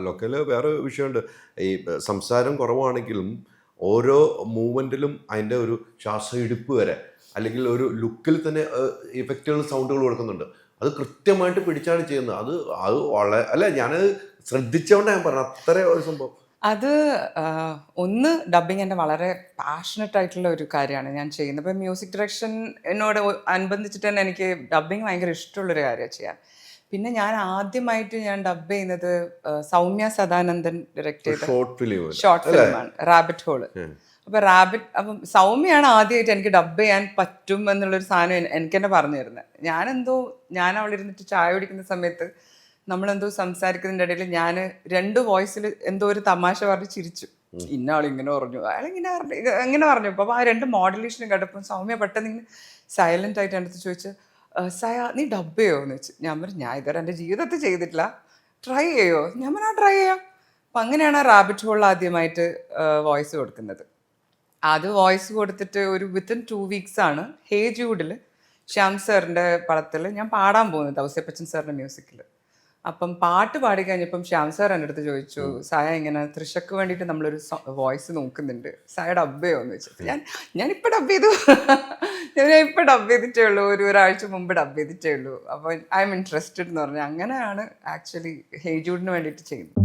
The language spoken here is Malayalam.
ലൊക്കേല് വേറെ വിഷയമുണ്ട്. ഈ സംസാരം കുറവാണെങ്കിലും ഓരോ മൂവ്മെൻറ്റിലും അതിൻ്റെ ഒരു ശ്വാസമെടുപ്പ് വരെ അല്ലെങ്കിൽ ഒരു ലുക്കിൽ തന്നെ ഇഫക്റ്റുകൾ സൗണ്ടുകൾ കൊടുക്കുന്നുണ്ട്. അത് കൃത്യമായിട്ട് പിടിച്ചാണ് ചെയ്യുന്നത്. അത് അത് വളരെ അല്ല ഞാനത് ശ്രദ്ധിച്ചോണ്ടാണ് ഞാൻ പറഞ്ഞത്. അത്ര ഒരു സംഭവം. അത് ഒന്ന് ഡബ്ബിങ് എൻ്റെ വളരെ പാഷനറ്റ് ആയിട്ടുള്ള ഒരു കാര്യമാണ് ഞാൻ ചെയ്യുന്നത്. ഇപ്പം മ്യൂസിക് ഡയറക്ഷൻ എന്നോട് അനുബന്ധിച്ചിട്ട് തന്നെ എനിക്ക് ഡബ്ബിങ് ഭയങ്കര ഇഷ്ടമുള്ളൊരു കാര്യമാണ് ചെയ്യാൻ. പിന്നെ ഞാൻ ആദ്യമായിട്ട് ഞാൻ ഡബ് ചെയ്യുന്നത് സൗമ്യ സദാനന്ദൻ ഡയറക്റ്റ് ചെയ്ത ഷോർട്ട് ഫിലിമാണ് റാബിറ്റ് ഹോള്. അപ്പം സൗമ്യയാണ് ആദ്യമായിട്ട് എനിക്ക് ഡബ് ചെയ്യാൻ പറ്റും എന്നുള്ളൊരു സാധനം എനിക്ക് തന്നെ പറഞ്ഞു തരുന്നത്. ഞാൻ അവിടെ ഇരുന്നിട്ട് ചായ കുടിക്കുന്ന സമയത്ത് നമ്മളെന്തോ സംസാരിക്കുന്നതിൻ്റെ ഇടയിൽ ഞാൻ 2 വോയിസിൽ എന്തോ ഒരു തമാശ പറഞ്ഞ് ചിരിച്ചു. ഇന്നാൾ ഇങ്ങനെ പറഞ്ഞു, അയാൾ ഇങ്ങനെ പറഞ്ഞു. അപ്പോൾ ആ 2 മോഡുലേഷനും കേട്ടപ്പോൾ സൗമ്യ പെട്ടെന്ന് ഇങ്ങനെ സൈലൻ്റ് ആയിട്ട് എൻ്റെ അടുത്ത് ചോദിച്ചു, സയ നീ ഡബ് ചെയ്യുമോ എന്ന് വെച്ചു. ഞാൻ പറഞ്ഞു ഞാൻ ഇതുവരെ എൻ്റെ ജീവിതത്തിൽ ചെയ്തിട്ടില്ല, ട്രൈ ചെയ്യുമോ? ഞാൻ പറഞ്ഞു ട്രൈ ചെയ്യാം. അപ്പം അങ്ങനെയാണ് റാബിറ്റ് ഹോളിൽ ആദ്യമായിട്ട് വോയിസ് കൊടുക്കുന്നത്. അത് വോയിസ് കൊടുത്തിട്ട് ഒരു വിത്തിൻ 2 വീക്സാണ് ഹേ ജൂഡിൽ ശ്യാം സാറിൻ്റെ പടത്തിൽ ഞാൻ പാടാൻ പോകുന്നത്, ഔസേപ്പച്ചൻ സാറിൻ്റെ മ്യൂസിക്കിൽ. അപ്പം പാട്ട് പാടി കഴിഞ്ഞപ്പം ശ്യാം സാർ എൻ്റെ അടുത്ത് ചോദിച്ചു, സായ ഇങ്ങനെ തൃശക്ക് വേണ്ടിയിട്ട് നമ്മളൊരു വോയിസ് നോക്കുന്നുണ്ട്, സായ ഡബ് ചെയ്യുമോ എന്ന് വെച്ചു. ഞാനിപ്പോൾ ഡബ് ചെയ്തു. ഞാൻ ഇപ്പോൾ ഡബ് ചെയ്തിട്ടേ ഉള്ളൂ, ഒരാഴ്ച മുമ്പ് ഡബ് ചെയ്തിട്ടേ ഉള്ളൂ. അപ്പോൾ ഐ എം ഇൻട്രസ്റ്റഡ് എന്ന് പറഞ്ഞു. അങ്ങനെയാണ് ആക്ച്വലി ഹേ ജൂഡിന് വേണ്ടിയിട്ട് ചെയ്യുന്നത്.